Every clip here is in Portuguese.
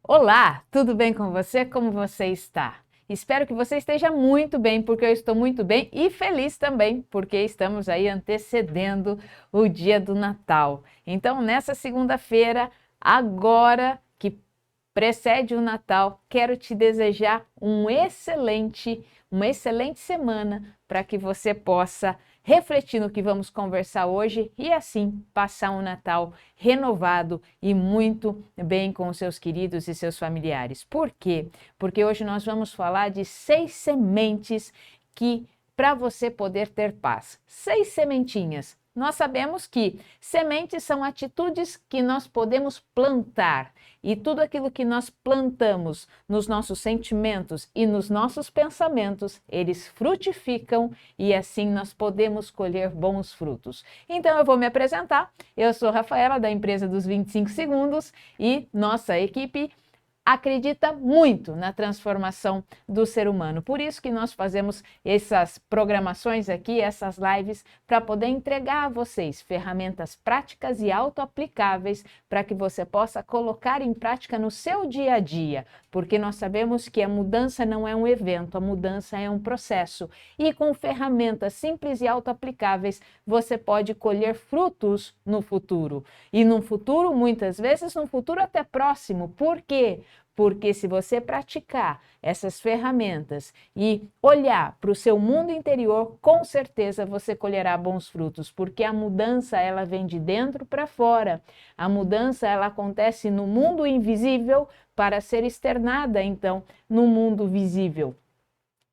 Olá, tudo bem com você? Como você está? Espero que você esteja muito bem, porque eu estou muito bem e feliz também, porque estamos aí antecedendo o dia do Natal. Então, nessa segunda-feira, agora que precede o Natal, quero te desejar uma excelente semana para que você possa refletir no que vamos conversar hoje e assim passar um Natal renovado e muito bem com os seus queridos e seus familiares. Por quê? Porque hoje nós vamos falar de 6 sementes que para você poder ter paz. 6 sementinhas. Nós sabemos que sementes são atitudes que nós podemos plantar e tudo aquilo que nós plantamos nos nossos sentimentos e nos nossos pensamentos, eles frutificam e assim nós podemos colher bons frutos. Então eu vou me apresentar. Eu sou Rafaela da empresa dos 25 segundos e nossa equipe acredita muito na transformação do ser humano. Por isso que nós fazemos essas programações aqui, essas lives, para poder entregar a vocês ferramentas práticas e autoaplicáveis para que você possa colocar em prática no seu dia a dia, porque nós sabemos que a mudança não é um evento, a mudança é um processo. E com ferramentas simples e autoaplicáveis, você pode colher frutos no futuro. E no futuro, muitas vezes, no futuro até próximo. Por quê? Porque se você praticar essas ferramentas e olhar para o seu mundo interior, com certeza você colherá bons frutos, porque a mudança ela vem de dentro para fora. A mudança ela acontece no mundo invisível para ser externada, então, no mundo visível.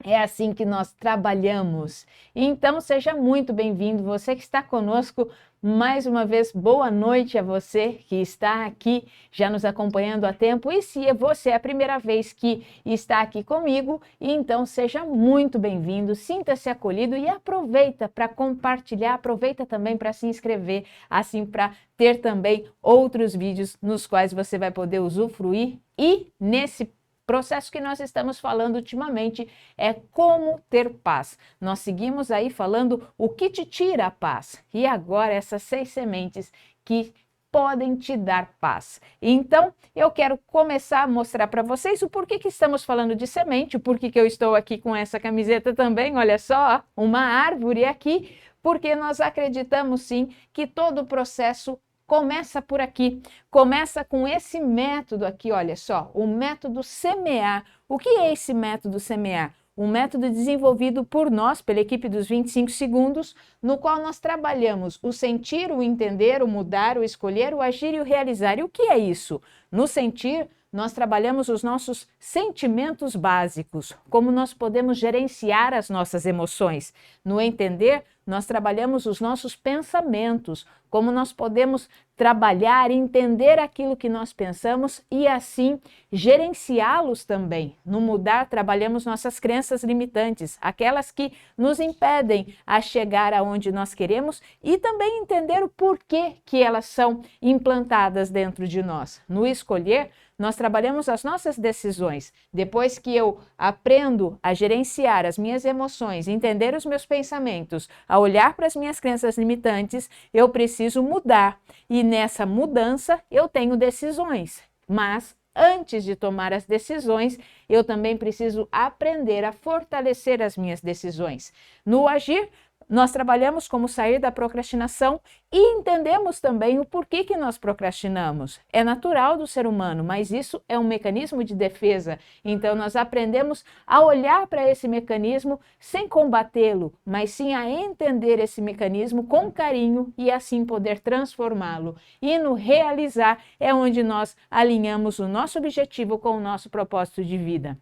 É assim que nós trabalhamos. Então, seja muito bem-vindo, você que está conosco. Mais uma vez, boa noite a você que está aqui já nos acompanhando há tempo. E se você é a primeira vez que está aqui comigo, então seja muito bem-vindo, sinta-se acolhido e aproveita para compartilhar, aproveita também para se inscrever, assim para ter também outros vídeos nos quais você vai poder usufruir. E nesse processo que nós estamos falando ultimamente é como ter paz. Nós seguimos aí falando o que te tira a paz. E agora essas 6 sementes que podem te dar paz. Então, eu quero começar a mostrar para vocês o porquê que estamos falando de semente, o porquê que eu estou aqui com essa camiseta também, olha só, uma árvore aqui, porque nós acreditamos sim que todo o processo começa por aqui, começa com esse método aqui, olha só, o método semear. O que é esse método semear? Um método desenvolvido por nós, pela equipe dos 25 segundos, no qual nós trabalhamos o sentir, o entender, o mudar, o escolher, o agir e o realizar. E o que é isso? No sentir, nós trabalhamos os nossos sentimentos básicos, como nós podemos gerenciar as nossas emoções. No entender, nós trabalhamos os nossos pensamentos, como nós podemos trabalhar, entender aquilo que nós pensamos e assim gerenciá-los também. No mudar, trabalhamos nossas crenças limitantes, aquelas que nos impedem a chegar aonde nós queremos e também entender o porquê que elas são implantadas dentro de nós. No escolher, nós trabalhamos as nossas decisões. Depois que eu aprendo a gerenciar as minhas emoções, entender os meus pensamentos, a olhar para as minhas crenças limitantes, eu preciso mudar. E nessa mudança eu tenho decisões. Mas antes de tomar as decisões, eu também preciso aprender a fortalecer as minhas decisões. No agir, nós trabalhamos como sair da procrastinação e entendemos também o porquê que nós procrastinamos. É natural do ser humano, mas isso é um mecanismo de defesa. Então nós aprendemos a olhar para esse mecanismo sem combatê-lo, mas sim a entender esse mecanismo com carinho e assim poder transformá-lo. E no realizar é onde nós alinhamos o nosso objetivo com o nosso propósito de vida.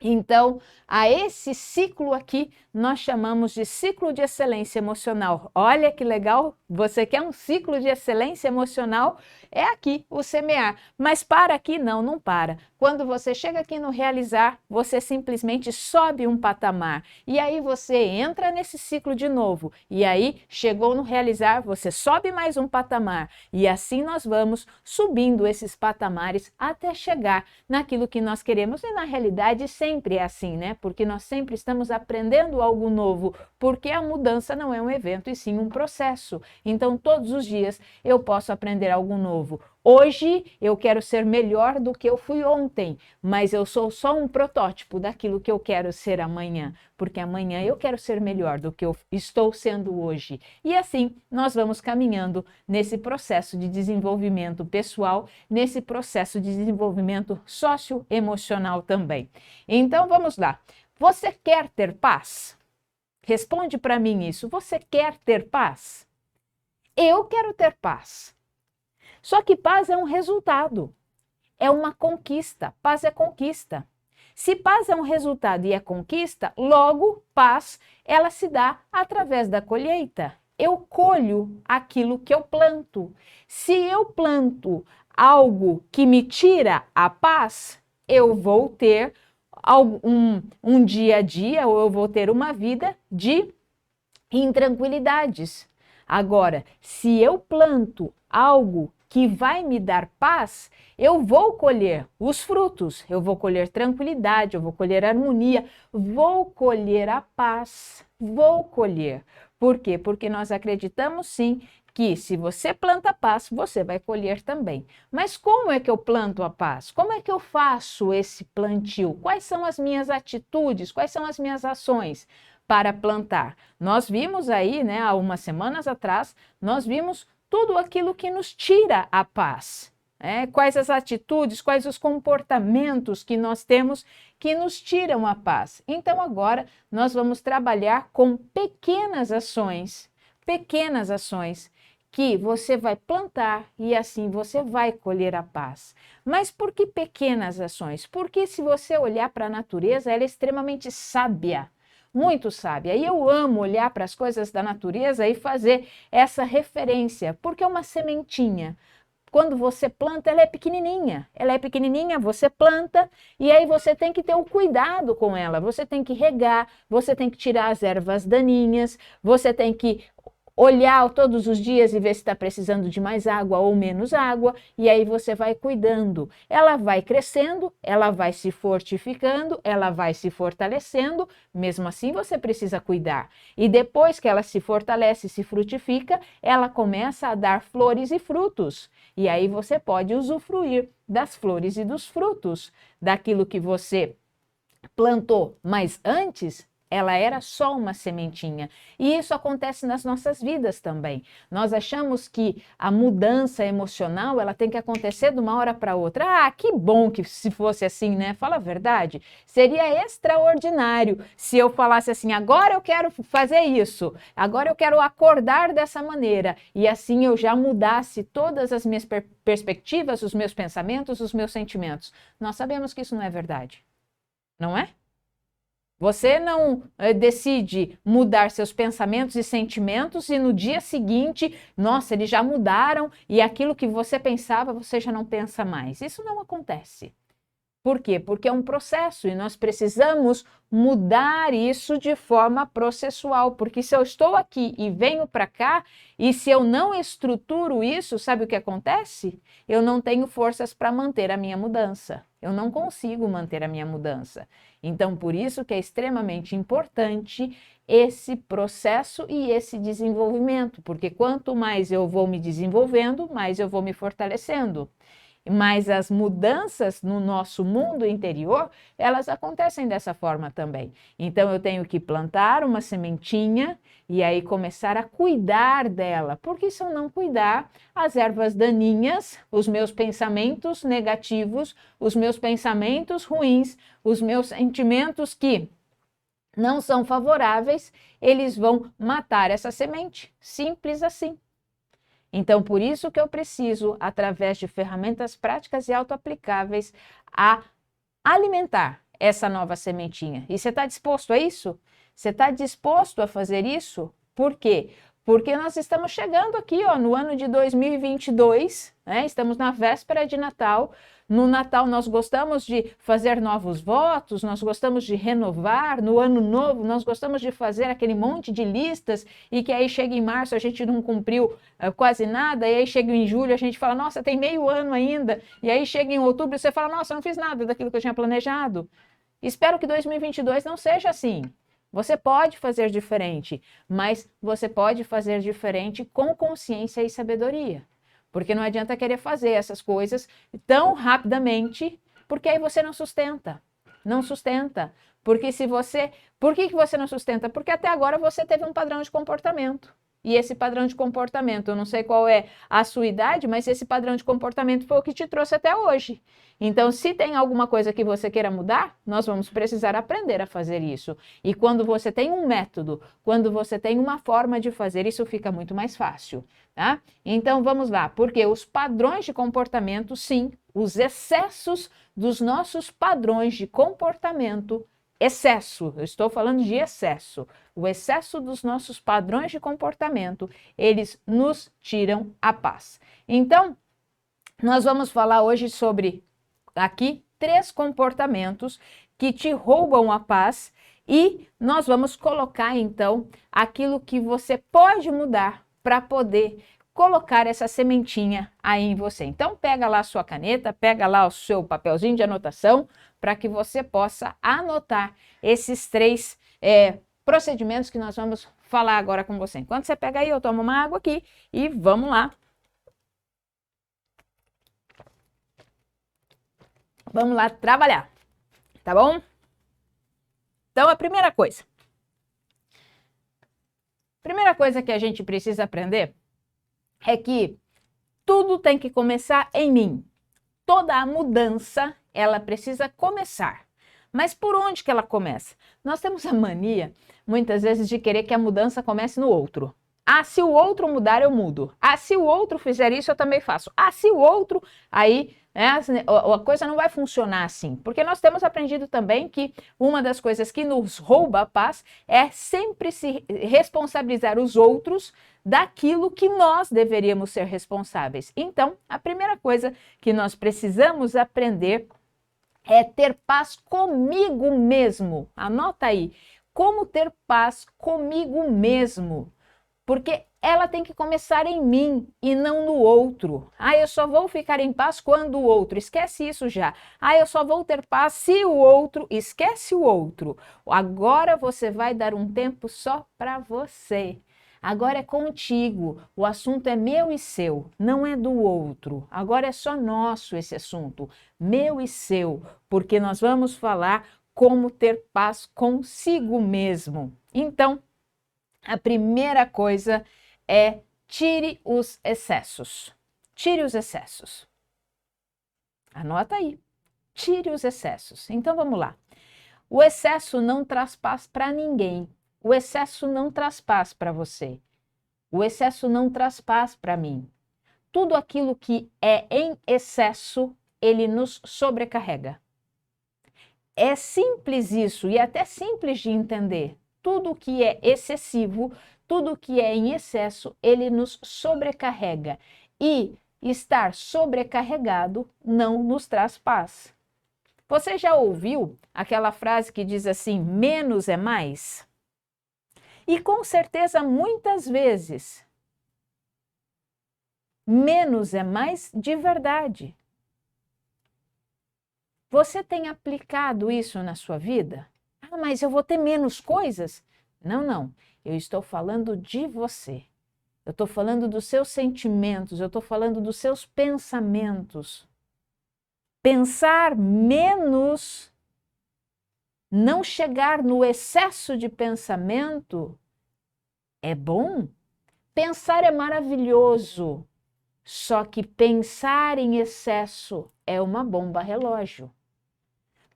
Então, a esse ciclo aqui, nós chamamos de ciclo de excelência emocional. Olha que legal, você quer um ciclo de excelência emocional? É aqui, o semear. Mas para aqui? Não, não para. Quando você chega aqui no realizar, você simplesmente sobe um patamar. E aí você entra nesse ciclo de novo. E aí, chegou no realizar, você sobe mais um patamar. E assim nós vamos subindo esses patamares até chegar naquilo que nós queremos. E na realidade, sempre é assim, né? Porque nós sempre estamos aprendendo algo novo, porque a mudança não é um evento e sim um processo. Então, todos os dias eu posso aprender algo novo. Hoje eu quero ser melhor do que eu fui ontem, mas eu sou só um protótipo daquilo que eu quero ser amanhã, porque amanhã eu quero ser melhor do que eu estou sendo hoje. E assim nós vamos caminhando nesse processo de desenvolvimento pessoal, nesse processo de desenvolvimento socioemocional também. Então vamos lá. Você quer ter paz? Responde para mim isso. Você quer ter paz? Eu quero ter paz. Só que paz é um resultado, é uma conquista. Paz é conquista. Se paz é um resultado e é conquista, logo paz ela se dá através da colheita. Eu colho aquilo que eu planto. Se eu planto algo que me tira a paz, eu vou ter um dia a dia, ou eu vou ter uma vida de intranquilidades. Agora, se eu planto algo que vai me dar paz, eu vou colher os frutos, eu vou colher tranquilidade, eu vou colher harmonia, vou colher a paz, vou colher. Por quê? Porque nós acreditamos sim que se você planta paz, você vai colher também. Mas como é que eu planto a paz? Como é que eu faço esse plantio? Quais são as minhas atitudes? Quais são as minhas ações para plantar? Nós vimos aí, né, há umas semanas atrás, nós vimos tudo aquilo que nos tira a paz. Quais as atitudes, quais os comportamentos que nós temos que nos tiram a paz. Então agora nós vamos trabalhar com pequenas ações que você vai plantar e assim você vai colher a paz. Mas por que pequenas ações? Porque se você olhar para a natureza, ela é extremamente sábia. Muito sábia. E eu amo olhar para as coisas da natureza e fazer essa referência, porque é uma sementinha. Quando você planta, ela é pequenininha, você planta e aí você tem que ter o cuidado com ela, você tem que regar, você tem que tirar as ervas daninhas, você tem que olhar todos os dias e ver se está precisando de mais água ou menos água, e aí você vai cuidando. Ela vai crescendo, ela vai se fortificando, ela vai se fortalecendo, mesmo assim você precisa cuidar. E depois que ela se fortalece, se frutifica, ela começa a dar flores e frutos. E aí você pode usufruir das flores e dos frutos, daquilo que você plantou, mas antes ela era só uma sementinha. E isso acontece nas nossas vidas também. Nós achamos que a mudança emocional, ela tem que acontecer de uma hora para outra. Ah, que bom que se fosse assim, né? Fala a verdade. Seria extraordinário se eu falasse assim, agora eu quero fazer isso, agora eu quero acordar dessa maneira. E assim eu já mudasse todas as minhas perspectivas, os meus pensamentos, os meus sentimentos. Nós sabemos que isso não é verdade. Não é? Você não decide mudar seus pensamentos e sentimentos e no dia seguinte, nossa, eles já mudaram e aquilo que você pensava, você já não pensa mais. Isso não acontece. Por quê? Porque é um processo e nós precisamos mudar isso de forma processual, porque se eu estou aqui e venho para cá e se eu não estruturo isso, sabe o que acontece? Eu não tenho forças para manter a minha mudança. Eu não consigo manter a minha mudança. Então, por isso que é extremamente importante esse processo e esse desenvolvimento, porque quanto mais eu vou me desenvolvendo, mais eu vou me fortalecendo. Mas as mudanças no nosso mundo interior, elas acontecem dessa forma também. Então eu tenho que plantar uma sementinha e aí começar a cuidar dela, porque se eu não cuidar, as ervas daninhas, os meus pensamentos negativos, os meus pensamentos ruins, os meus sentimentos que não são favoráveis, eles vão matar essa semente. Simples assim. Então, por isso que eu preciso, através de ferramentas práticas e autoaplicáveis, a alimentar essa nova sementinha. E você está disposto a isso? Você está disposto a fazer isso? Por quê? Porque nós estamos chegando aqui, ó, no ano de 2022, né? Estamos na véspera de Natal. No Natal nós gostamos de fazer novos votos, nós gostamos de renovar. No Ano Novo nós gostamos de fazer aquele monte de listas e que aí chega em março a gente não cumpriu quase nada, e aí chega em julho a gente fala, nossa, tem meio ano ainda. E aí chega em outubro e você fala, nossa, eu não fiz nada daquilo que eu tinha planejado. Espero que 2022 não seja assim. Você pode fazer diferente, mas você pode fazer diferente com consciência e sabedoria. Porque não adianta querer fazer essas coisas tão rapidamente, porque aí você não sustenta. Não sustenta. Porque se você... Por que você não sustenta? Porque até agora você teve um padrão de comportamento. E esse padrão de comportamento, eu não sei qual é a sua idade, mas esse padrão de comportamento foi o que te trouxe até hoje. Então, se tem alguma coisa que você queira mudar, nós vamos precisar aprender a fazer isso. E quando você tem um método, quando você tem uma forma de fazer, isso fica muito mais fácil, tá? Então, vamos lá, porque os padrões de comportamento, sim, os excessos dos nossos padrões de comportamento, excesso, eu estou falando de excesso, o excesso dos nossos padrões de comportamento, eles nos tiram a paz. Então, nós vamos falar hoje sobre, aqui, 3 comportamentos que te roubam a paz e nós vamos colocar, então, aquilo que você pode mudar para poder colocar essa sementinha aí em você. Então, pega lá a sua caneta, pega lá o seu papelzinho de anotação, para que você possa anotar esses 3 procedimentos que nós vamos falar agora com você. Enquanto você pega aí, eu tomo uma água aqui e vamos lá. Vamos lá trabalhar, tá bom? Então, a primeira coisa que a gente precisa aprender é que tudo tem que começar em mim. Toda a mudança, ela precisa começar. Mas por onde que ela começa? Nós temos a mania, muitas vezes, de querer que a mudança comece no outro. Ah, se o outro mudar, eu mudo. Ah, se o outro fizer isso, eu também faço. Ah, se o outro... Aí, né, a coisa não vai funcionar assim. Porque nós temos aprendido também que uma das coisas que nos rouba a paz é sempre se responsabilizar os outros daquilo que nós deveríamos ser responsáveis. Então, a primeira coisa que nós precisamos aprender é ter paz comigo mesmo. Anota aí. Como ter paz comigo mesmo? Porque ela tem que começar em mim e não no outro. Ah, eu só vou ficar em paz quando o outro. Esquece isso já. Ah, eu só vou ter paz se o outro. Esquece o outro. Agora você vai dar um tempo só para você. Agora é contigo. O assunto é meu e seu, não é do outro. Agora é só nosso esse assunto, meu e seu, porque nós vamos falar como ter paz consigo mesmo. Então, a primeira coisa é tire os excessos. Tire os excessos. Anota aí. Tire os excessos. Então vamos lá. O excesso não traz paz para ninguém. O excesso não traz paz para você. O excesso não traz paz para mim. Tudo aquilo que é em excesso, ele nos sobrecarrega. É simples isso e até simples de entender. Tudo que é excessivo, tudo que é em excesso, ele nos sobrecarrega. E estar sobrecarregado não nos traz paz. Você já ouviu aquela frase que diz assim, menos é mais? E com certeza, muitas vezes, menos é mais de verdade. Você tem aplicado isso na sua vida? Ah, mas eu vou ter menos coisas? Não, não. Eu estou falando de você. Eu estou falando dos seus sentimentos, eu estou falando dos seus pensamentos. Pensar menos, não chegar no excesso de pensamento, é bom? Pensar é maravilhoso, só que pensar em excesso é uma bomba relógio.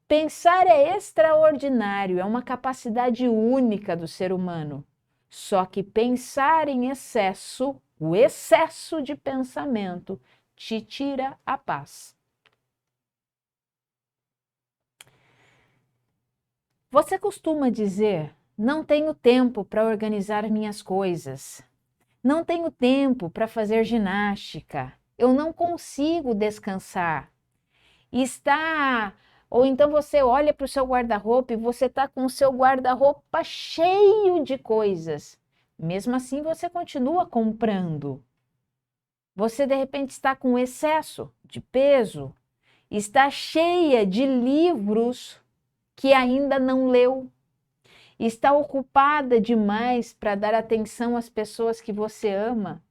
Pensar é extraordinário, é uma capacidade única do ser humano. Só que pensar em excesso, o excesso de pensamento, te tira a paz. Você costuma dizer, não tenho tempo para organizar minhas coisas. Não tenho tempo para fazer ginástica. Eu não consigo descansar. Ou então você olha para o seu guarda-roupa e você está com o seu guarda-roupa cheio de coisas. Mesmo assim, você continua comprando. Você, de repente, está com excesso de peso, está cheia de livros que ainda não leu, está ocupada demais para dar atenção às pessoas que você ama.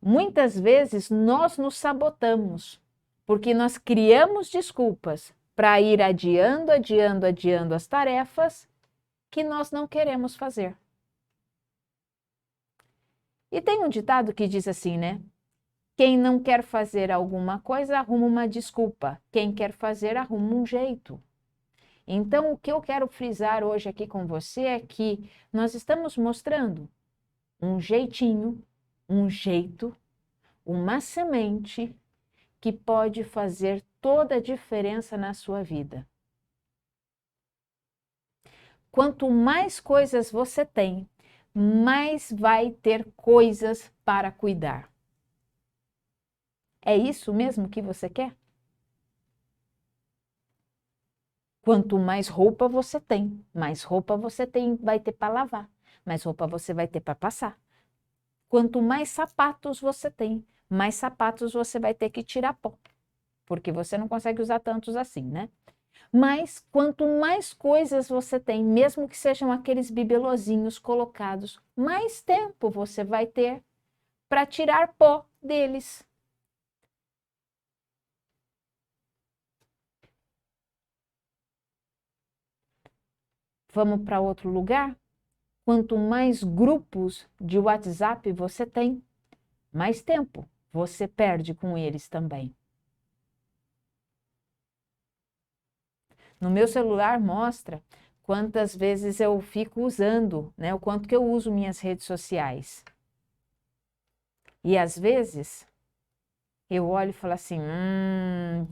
Muitas vezes nós nos sabotamos, porque nós criamos desculpas para ir adiando as tarefas que nós não queremos fazer. E tem um ditado que diz assim, né? Quem não quer fazer alguma coisa, arruma uma desculpa. Quem quer fazer, arruma um jeito. Então, o que eu quero frisar hoje aqui com você é que nós estamos mostrando um jeitinho, um jeito, uma semente que pode fazer toda a diferença na sua vida. Quanto mais coisas você tem, mais vai ter coisas para cuidar. É isso mesmo que você quer? Quanto mais roupa você tem, mais roupa você tem, vai ter para lavar, mais roupa você vai ter para passar. Quanto mais sapatos você tem, mais sapatos você vai ter que tirar pó, porque você não consegue usar tantos assim, né? Mas quanto mais coisas você tem, mesmo que sejam aqueles bibelozinhos colocados, mais tempo você vai ter para tirar pó deles. Vamos para outro lugar? Quanto mais grupos de WhatsApp você tem, mais tempo você perde com eles também. No meu celular mostra quantas vezes eu fico usando, né? O quanto que eu uso minhas redes sociais. E às vezes eu olho e falo assim,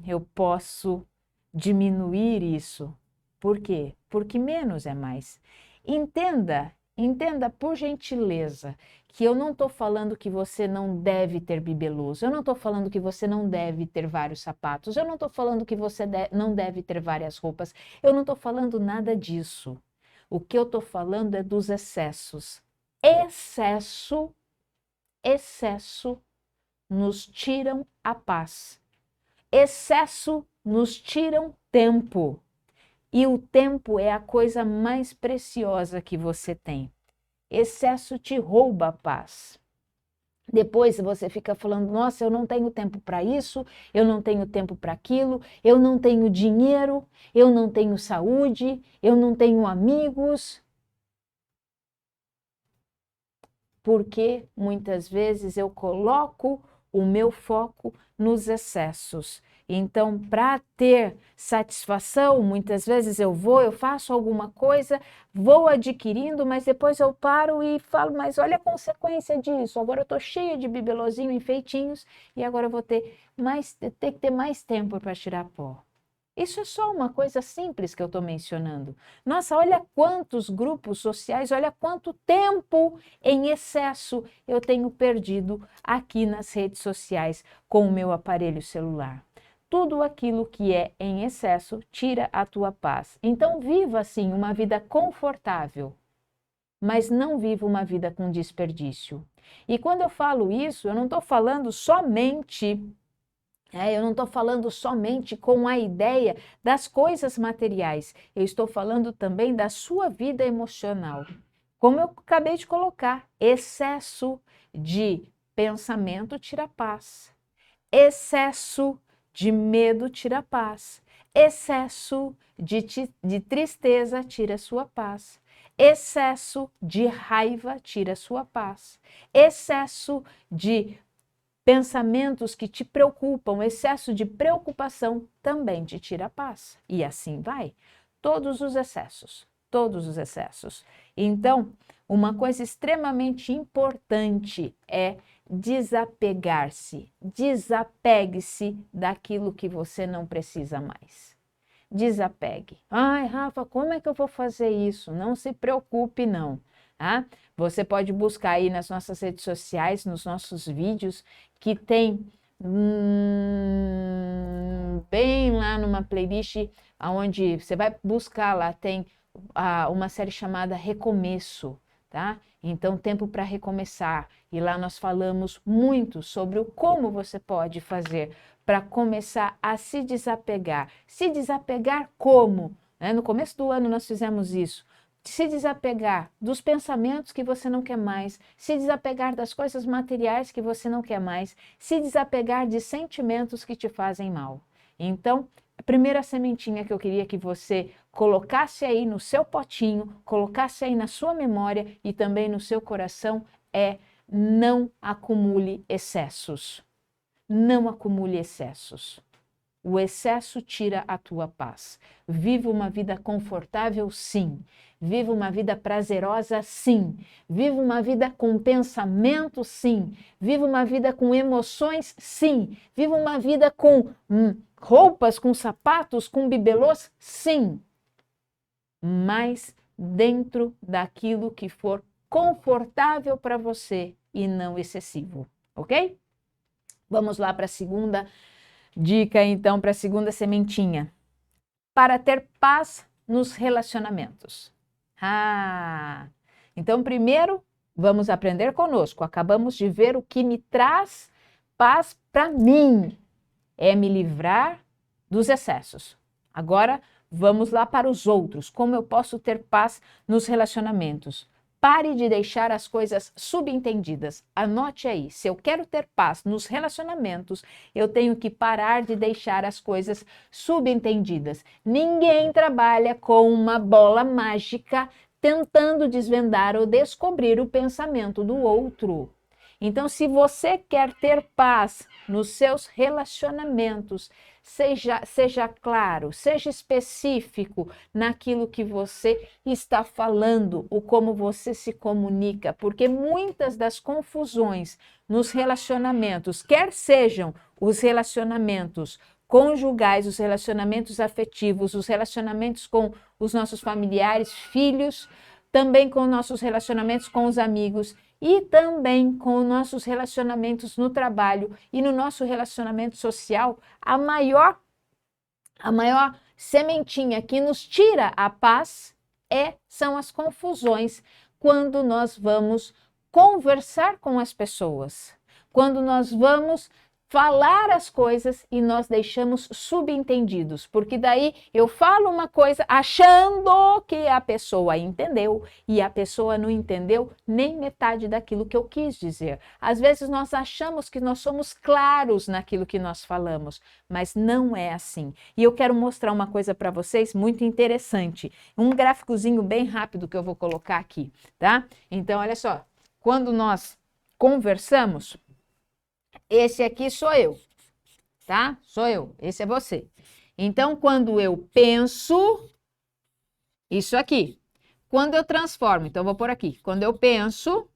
eu posso diminuir isso. Por quê? Porque menos é mais. Entenda por gentileza que eu não estou falando que você não deve ter bibelôs, eu não estou falando que você não deve ter vários sapatos, eu não estou falando que você não deve ter várias roupas, eu não estou falando nada disso. O que eu estou falando é dos excessos. Excesso nos tiram a paz. Excesso nos tiram tempo. E o tempo é a coisa mais preciosa que você tem. Excesso te rouba a paz. Depois você fica falando, nossa, eu não tenho tempo para isso, eu não tenho tempo para aquilo, eu não tenho dinheiro, eu não tenho saúde, eu não tenho amigos. Porque muitas vezes eu coloco o meu foco nos excessos. Então, para ter satisfação, muitas vezes eu faço alguma coisa, vou adquirindo, mas depois eu paro e falo, mas olha a consequência disso. Agora eu estou cheia de bibelozinho, enfeitinhos, e agora eu vou ter que ter mais tempo para tirar pó. Isso é só uma coisa simples que eu estou mencionando. Nossa, olha quantos grupos sociais, olha quanto tempo em excesso eu tenho perdido aqui nas redes sociais com o meu aparelho celular. Tudo aquilo que é em excesso tira a tua paz. Então, viva assim uma vida confortável, mas não viva uma vida com desperdício. E quando eu falo isso, eu não estou falando somente. Eu não estou falando somente com a ideia das coisas materiais, eu estou falando também da sua vida emocional. Como eu acabei de colocar, excesso de pensamento tira paz, excesso de medo tira paz, excesso de tristeza tira sua paz, excesso de raiva tira sua paz, excesso de pensamentos que te preocupam, excesso de preocupação também te tira a paz. E assim vai. Todos os excessos, todos os excessos. Então, uma coisa extremamente importante é desapegar-se. Desapegue-se daquilo que você não precisa mais. Desapegue. Ai, Rafa, como é que eu vou fazer isso? Não se preocupe, não. Tá? Você pode buscar aí nas nossas redes sociais, nos nossos vídeos, que tem bem lá numa playlist, onde você vai buscar lá, tem uma série chamada Recomeço, tá? Então, tempo para recomeçar. E lá nós falamos muito sobre o como você pode fazer para começar a se desapegar. Se desapegar como? No começo do ano nós fizemos isso. se desapegar dos pensamentos que você não quer mais, se desapegar das coisas materiais que você não quer mais, se desapegar de sentimentos que te fazem mal. Então, a primeira sementinha que eu queria que você colocasse aí no seu potinho, colocasse aí na sua memória e também no seu coração é: não acumule excessos. Não acumule excessos. O excesso tira a tua paz. Viva uma vida confortável, sim. Viva uma vida prazerosa, sim. Viva uma vida com pensamento, sim. Viva uma vida com emoções, sim. Viva uma vida com roupas, com sapatos, com bibelôs, sim. Mas dentro daquilo que for confortável para você e não excessivo, ok? Vamos lá para a segunda dica, então, para a segunda sementinha. Para ter paz nos relacionamentos. Então, primeiro, vamos aprender conosco. Acabamos de ver o que me traz paz para mim. É me livrar dos excessos. Agora, vamos lá para os outros. Como eu posso ter paz nos relacionamentos? Pare de deixar as coisas subentendidas. Anote aí, se eu quero ter paz nos relacionamentos, eu tenho que parar de deixar as coisas subentendidas. Ninguém trabalha com uma bola mágica tentando desvendar ou descobrir o pensamento do outro. Então, se você quer ter paz nos seus relacionamentos, seja claro, seja específico naquilo que você está falando, ou como você se comunica, porque muitas das confusões nos relacionamentos, quer sejam os relacionamentos conjugais, os relacionamentos afetivos, os relacionamentos com os nossos familiares, filhos, também com nossos relacionamentos com os amigos, e também com nossos relacionamentos no trabalho e no nosso relacionamento social, a maior sementinha que nos tira a paz são as confusões quando nós vamos conversar com as pessoas, quando nós vamos falar as coisas e nós deixamos subentendidos, porque daí eu falo uma coisa achando que a pessoa entendeu e a pessoa não entendeu nem metade daquilo que eu quis dizer. Às vezes nós achamos que nós somos claros naquilo que nós falamos, mas não é assim. E eu quero mostrar uma coisa para vocês muito interessante, um gráficozinho bem rápido que eu vou colocar aqui, tá? Então, olha só, quando nós conversamos, esse aqui sou eu, tá? Sou eu, esse é você. Então, quando eu penso, isso aqui. Quando eu transformo, então eu vou por aqui. Quando eu penso,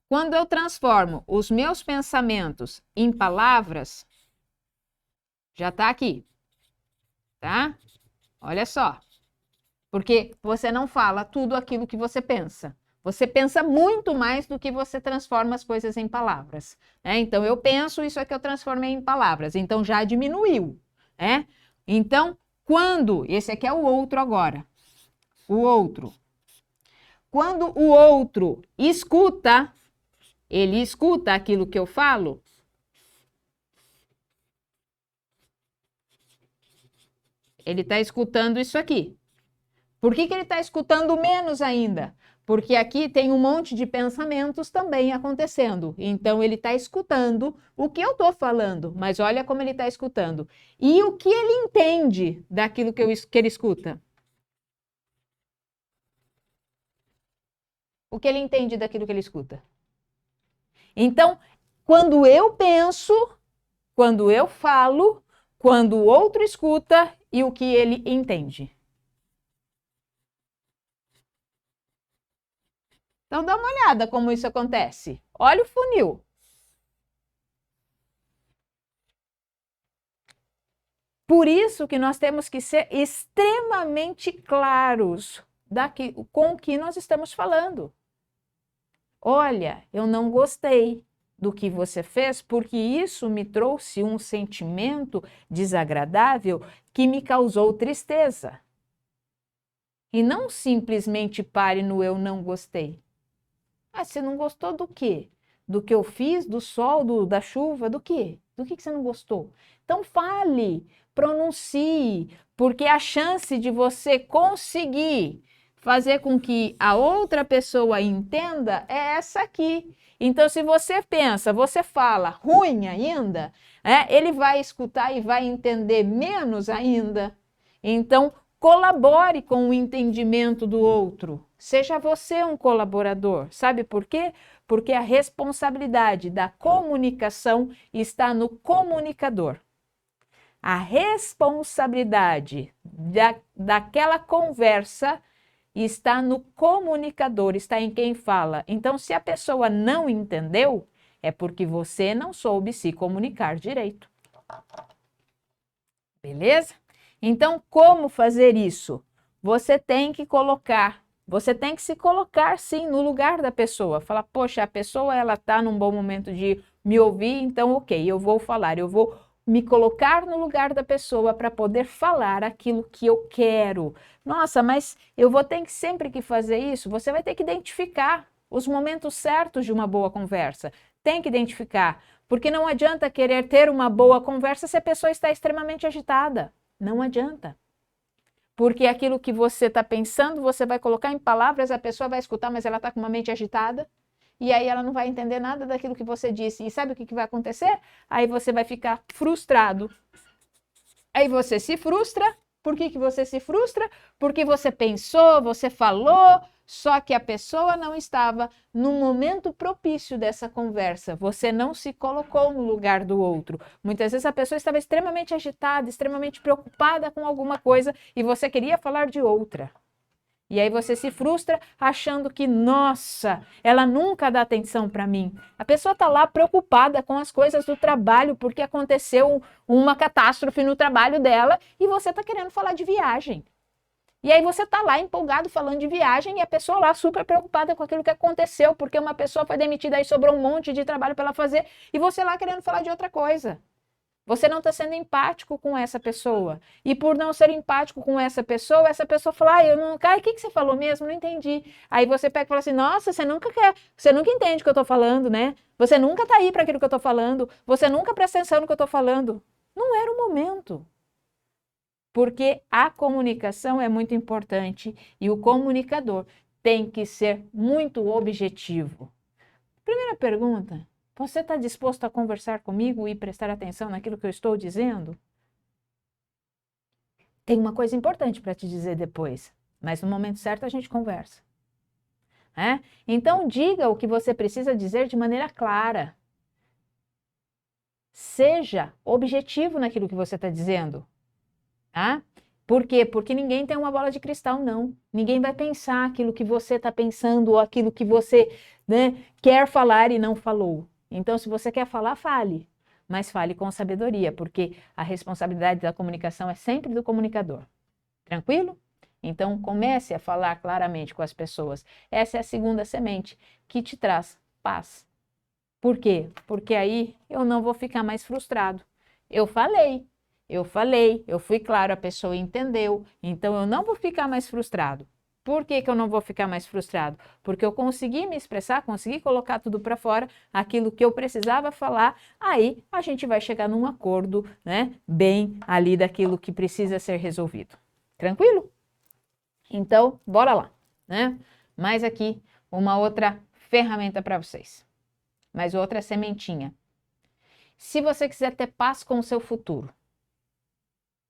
quando eu transformo os meus pensamentos em palavras, já tá aqui, tá? Olha só. Porque você não fala tudo aquilo que você pensa. Você pensa muito mais do que você transforma as coisas em palavras, né? Então, eu penso, isso aqui eu transformei em palavras. Então, já diminuiu, né? Então, esse aqui é o outro agora. O outro. Quando o outro escuta, ele escuta aquilo que eu falo, ele está escutando isso aqui. Por que ele está escutando menos ainda? Porque aqui tem um monte de pensamentos também acontecendo. Então, ele está escutando o que eu estou falando, mas olha como ele está escutando. E o que ele entende daquilo que ele escuta? O que ele entende daquilo que ele escuta? Então, quando eu penso, quando eu falo, quando o outro escuta e o que ele entende. Então, dá uma olhada como isso acontece. Olha o funil. Por isso que nós temos que ser extremamente claros com o que nós estamos falando. Olha, eu não gostei do que você fez porque isso me trouxe um sentimento desagradável que me causou tristeza. E não simplesmente pare no eu não gostei. Ah, você não gostou do quê? Do que eu fiz, do sol, da chuva, do quê? Do que você não gostou? Então fale, pronuncie, porque a chance de você conseguir fazer com que a outra pessoa entenda é essa aqui. Então, se você pensa, você fala ruim ainda, ele vai escutar e vai entender menos ainda. Então, colabore com o entendimento do outro. Seja você um colaborador. Sabe por quê? Porque a responsabilidade da comunicação está no comunicador. A responsabilidade daquela conversa está no comunicador, está em quem fala. Então, se a pessoa não entendeu, é porque você não soube se comunicar direito. Beleza? Então, como fazer isso? Você tem que se colocar sim no lugar da pessoa. Falar, poxa, a pessoa ela está num bom momento de me ouvir, então ok, eu vou falar, eu vou me colocar no lugar da pessoa para poder falar aquilo que eu quero. Nossa, mas eu vou ter que sempre que fazer isso, você vai ter que identificar os momentos certos de uma boa conversa. Tem que identificar, porque não adianta querer ter uma boa conversa se a pessoa está extremamente agitada. Não adianta. Porque aquilo que você está pensando, você vai colocar em palavras, a pessoa vai escutar, mas ela está com uma mente agitada. E aí ela não vai entender nada daquilo que você disse. E sabe o que vai acontecer? Aí você vai ficar frustrado. Aí você se frustra. Por que você se frustra? Porque você pensou, você falou, só que a pessoa não estava no momento propício dessa conversa. Você não se colocou no lugar do outro. Muitas vezes a pessoa estava extremamente agitada, extremamente preocupada com alguma coisa e você queria falar de outra. E aí você se frustra achando que, nossa, ela nunca dá atenção para mim. A pessoa está lá preocupada com as coisas do trabalho porque aconteceu uma catástrofe no trabalho dela e você está querendo falar de viagem. E aí você está lá empolgado falando de viagem e a pessoa lá super preocupada com aquilo que aconteceu porque uma pessoa foi demitida e sobrou um monte de trabalho para ela fazer e você lá querendo falar de outra coisa. Você não está sendo empático com essa pessoa. E por não ser empático com essa pessoa fala, eu não. Cara, o que você falou mesmo? Não entendi. Aí você pega e fala assim, nossa, você nunca entende o que eu estou falando, né? Você nunca está aí para aquilo que eu estou falando, você nunca presta atenção no que eu estou falando. Não era o momento. Porque a comunicação é muito importante e o comunicador tem que ser muito objetivo. Primeira pergunta. Você está disposto a conversar comigo e prestar atenção naquilo que eu estou dizendo? Tem uma coisa importante para te dizer depois, mas no momento certo a gente conversa. Então diga o que você precisa dizer de maneira clara. Seja objetivo naquilo que você está dizendo. Por quê? Porque ninguém tem uma bola de cristal, não. Ninguém vai pensar aquilo que você está pensando ou aquilo que você quer falar e não falou. Então, se você quer falar, fale, mas fale com sabedoria, porque a responsabilidade da comunicação é sempre do comunicador. Tranquilo? Então, comece a falar claramente com as pessoas. Essa é a segunda semente que te traz paz. Por quê? Porque aí eu não vou ficar mais frustrado. Eu falei, eu fui claro, a pessoa entendeu, então eu não vou ficar mais frustrado. Por que eu não vou ficar mais frustrado? Porque eu consegui me expressar, consegui colocar tudo para fora, aquilo que eu precisava falar, aí a gente vai chegar num acordo, bem ali daquilo que precisa ser resolvido. Tranquilo? Então, bora lá, Mais aqui uma outra ferramenta para vocês. Mais outra sementinha. Se você quiser ter paz com o seu futuro,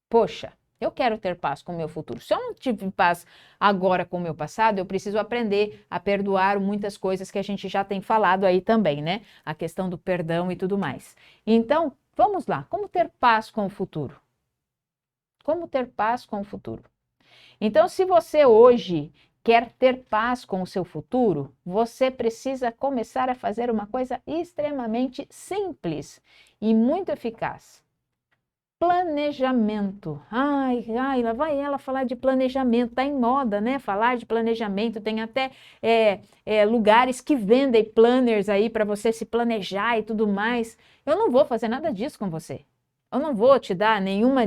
poxa, eu quero ter paz com o meu futuro. Se eu não tive paz agora com o meu passado, eu preciso aprender a perdoar muitas coisas que a gente já tem falado aí também, A questão do perdão e tudo mais. Então, vamos lá. Como ter paz com o futuro? Como ter paz com o futuro? Então, se você hoje quer ter paz com o seu futuro, você precisa começar a fazer uma coisa extremamente simples e muito eficaz. Planejamento. Ai, lá vai ela falar de planejamento. Tá em moda, Falar de planejamento. Tem até lugares que vendem planners aí para você se planejar e tudo mais. Eu não vou fazer nada disso com você. Eu não vou te dar nenhuma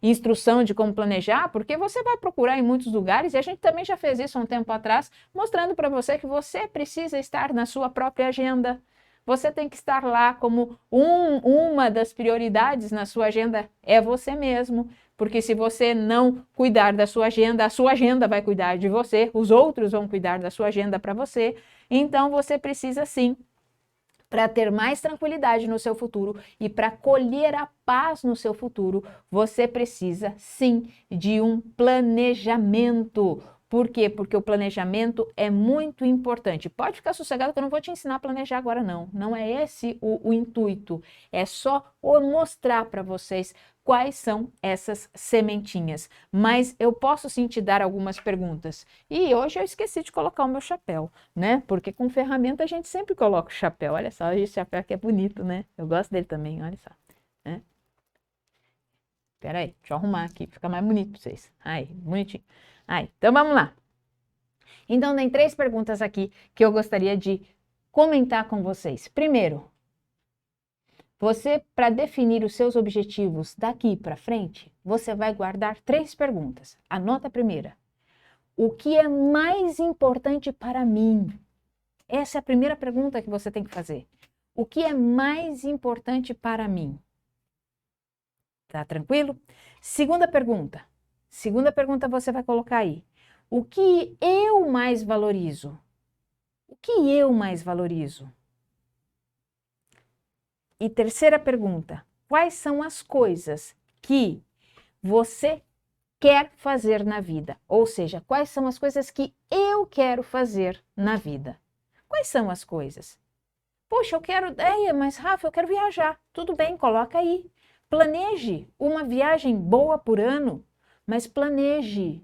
instrução de como planejar, porque você vai procurar em muitos lugares, e a gente também já fez isso há um tempo atrás, mostrando para você que você precisa estar na sua própria agenda. Você tem que estar lá como uma das prioridades na sua agenda é você mesmo. porque se você não cuidar da sua agenda, a sua agenda vai cuidar de você, os outros vão cuidar da sua agenda para você. Então, você precisa sim, para ter mais tranquilidade no seu futuro e para colher a paz no seu futuro, você precisa sim de um planejamento. Por quê? Porque o planejamento é muito importante. Pode ficar sossegado que eu não vou te ensinar a planejar agora, não. Não é esse o intuito. É só mostrar para vocês quais são essas sementinhas. Mas eu posso sim te dar algumas perguntas. E hoje eu esqueci de colocar o meu chapéu, né? Porque com ferramenta a gente sempre coloca o chapéu. Olha só, esse chapéu aqui é bonito, né? Eu gosto dele também, olha só. Né? Pera aí, deixa eu arrumar aqui, fica mais bonito para vocês. Aí, bonitinho. Aí, então vamos lá. Então tem 3 perguntas aqui que eu gostaria de comentar com vocês. Primeiro, você, para definir os seus objetivos daqui para frente, você vai guardar 3 perguntas. Anota a primeira. O que é mais importante para mim? Essa é a primeira pergunta que você tem que fazer. O que é mais importante para mim? Tá tranquilo? Segunda pergunta. Segunda pergunta você vai colocar aí. O que eu mais valorizo? O que eu mais valorizo? E terceira pergunta. Quais são as coisas que você quer fazer na vida? Ou seja, quais são as coisas que eu quero fazer na vida? Quais são as coisas? Poxa, eu quero... mas Rafa, eu quero viajar. Tudo bem, coloca aí. Planeje uma viagem boa por ano, mas planeje.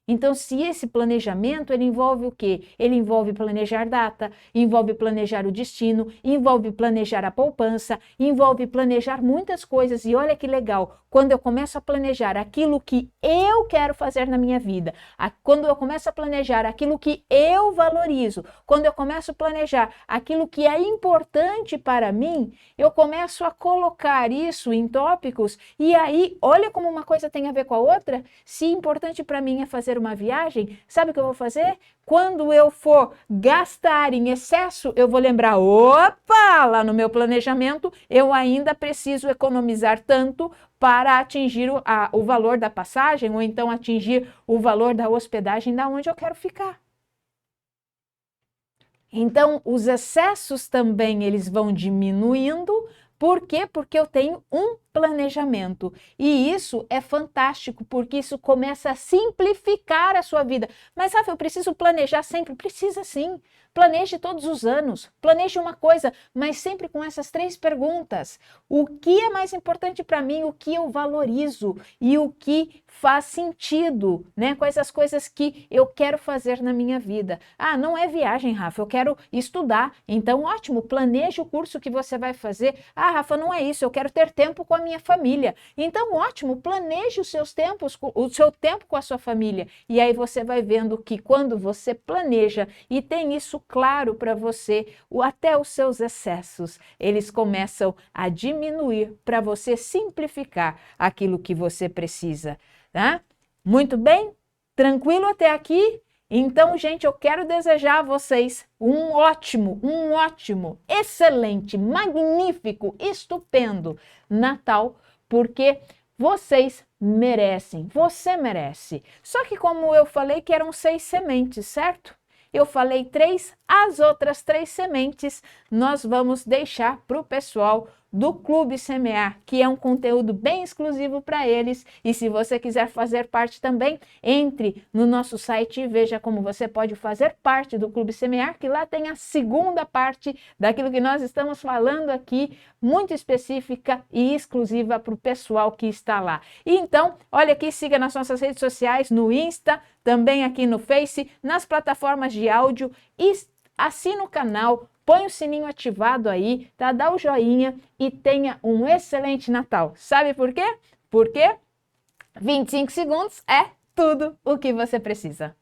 Então, se esse planejamento, ele envolve o quê? Ele envolve planejar data, envolve planejar o destino, envolve planejar a poupança, envolve planejar muitas coisas. E olha que legal, quando eu começo a planejar aquilo que eu quero fazer na minha vida, quando eu começo a planejar aquilo que eu valorizo, quando eu começo a planejar aquilo que é importante para mim, eu começo a colocar isso em tópicos e aí, olha como uma coisa tem a ver com a outra. Se importante para mim é fazer uma viagem, sabe o que eu vou fazer? Quando eu for gastar em excesso, eu vou lembrar, opa, lá no meu planejamento, eu ainda preciso economizar tanto para atingir o valor da passagem ou então atingir o valor da hospedagem da onde eu quero ficar. Então, os excessos também eles vão diminuindo. Por quê? Porque eu tenho um planejamento. E isso é fantástico, porque isso começa a simplificar a sua vida. Mas, Rafa, eu preciso planejar sempre? Precisa sim. Planeje todos os anos. Planeje uma coisa, mas sempre com essas 3 perguntas. O que é mais importante para mim? O que eu valorizo? E o que faz sentido, né? Quais as coisas que eu quero fazer na minha vida? Ah, não é viagem, Rafa, eu quero estudar. Então, ótimo, planeje o curso que você vai fazer. Ah, Rafa, não é isso, eu quero ter tempo com a minha família. Então, ótimo, planeje os seus tempos, o seu tempo com a sua família. E aí você vai vendo que quando você planeja e tem isso claro para você, até os seus excessos, eles começam a diminuir para você simplificar aquilo que você precisa. Tá? Muito bem? Tranquilo até aqui? Então, gente, eu quero desejar a vocês um ótimo, excelente, magnífico, estupendo Natal, porque vocês merecem, você merece. Só que como eu falei que eram 6 sementes, certo? Eu falei 3, as outras 3 sementes nós vamos deixar para o pessoal do Clube Semear, que é um conteúdo bem exclusivo para eles. E se você quiser fazer parte também, entre no nosso site e veja como você pode fazer parte do Clube Semear, que lá tem a segunda parte daquilo que nós estamos falando aqui, muito específica e exclusiva para o pessoal que está lá. E então, olha aqui, siga nas nossas redes sociais, no Insta, também aqui no Face, nas plataformas de áudio e assina o canal, põe o sininho ativado aí, tá? Dá o joinha e tenha um excelente Natal. Sabe por quê? Porque 25 segundos é tudo o que você precisa.